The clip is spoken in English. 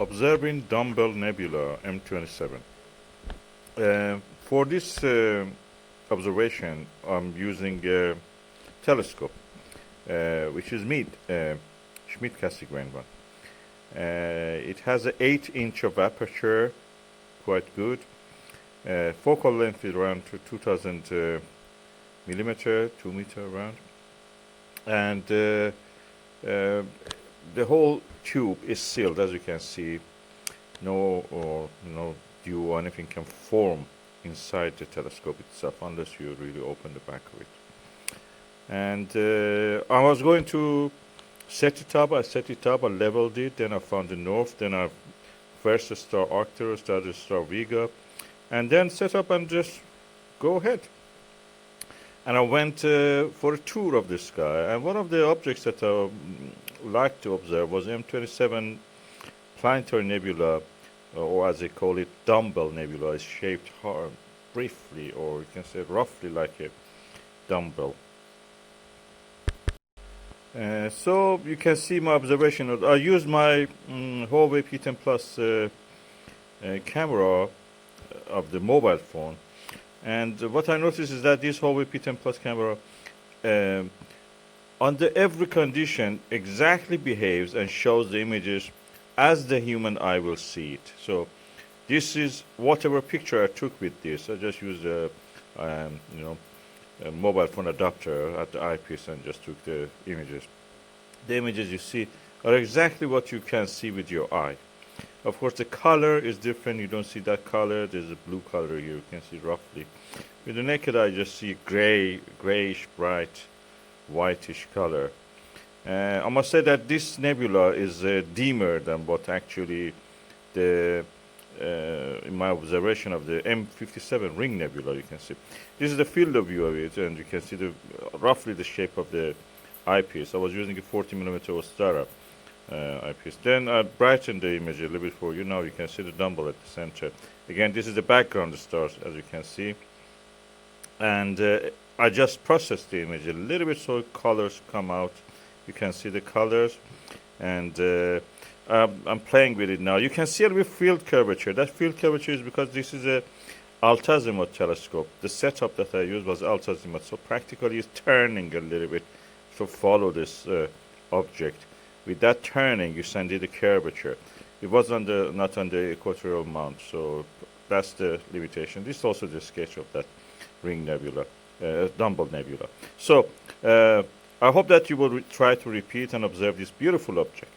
observing Dumbell Nebula M27. For this observation, I'm using a telescope, which is Meade, Schmidt-Cassegrain one. It has an 8-inch of aperture, quite good. Focal length is around 2000 millimeter, 2 meter around. And the whole tube is sealed, as you can see. No dew or anything can form inside the telescope itself unless you really open the back of it. And I was going to set it up. I set it up, I leveled it, then I found the north, then I first star Arcturus, started star Vega, and then set up and just go ahead. And I went for a tour of the sky, and one of the objects that I liked to observe was M27 planetary nebula, or as they call it, Dumbell Nebula. Is shaped briefly, or you can say roughly, like a dumbbell. So you can see my observation. I used my Huawei P10 Plus camera of the mobile phone, and what I noticed is that this Huawei P10 Plus camera, under every condition, exactly behaves and shows the images as the human eye will see it. So this is whatever picture I took with this. I just used a mobile phone adapter at the eyepiece and just took the images. The images you see are exactly what you can see with your eye. Of course, the color is different. You don't see that color. There's a blue color here. You can see roughly. With the naked eye, you just see grayish, bright, whitish color. I must say that this nebula is dimmer than what actually the in my observation of the M27 ring nebula. You can see this is the field of view of it, and you can see roughly the shape of the eyepiece. I was using a 40mm Ostara eyepiece. Then I brightened the image a little bit for you. Now you can see the Dumbell at the center. Again, this is the background stars, as you can see. And I just processed the image a little bit so colors come out. You can see the colors, and I'm playing with it now. You can see a little bit field curvature. That field curvature is because this is a altazimuth telescope. The setup that I used was altazimuth, so practically it's turning a little bit to follow this object. With that turning, you send it a curvature. It was not on the equatorial mount, so that's the limitation. This is also the sketch of that ring nebula, Dumbell nebula. So I hope that you will try to repeat and observe this beautiful object.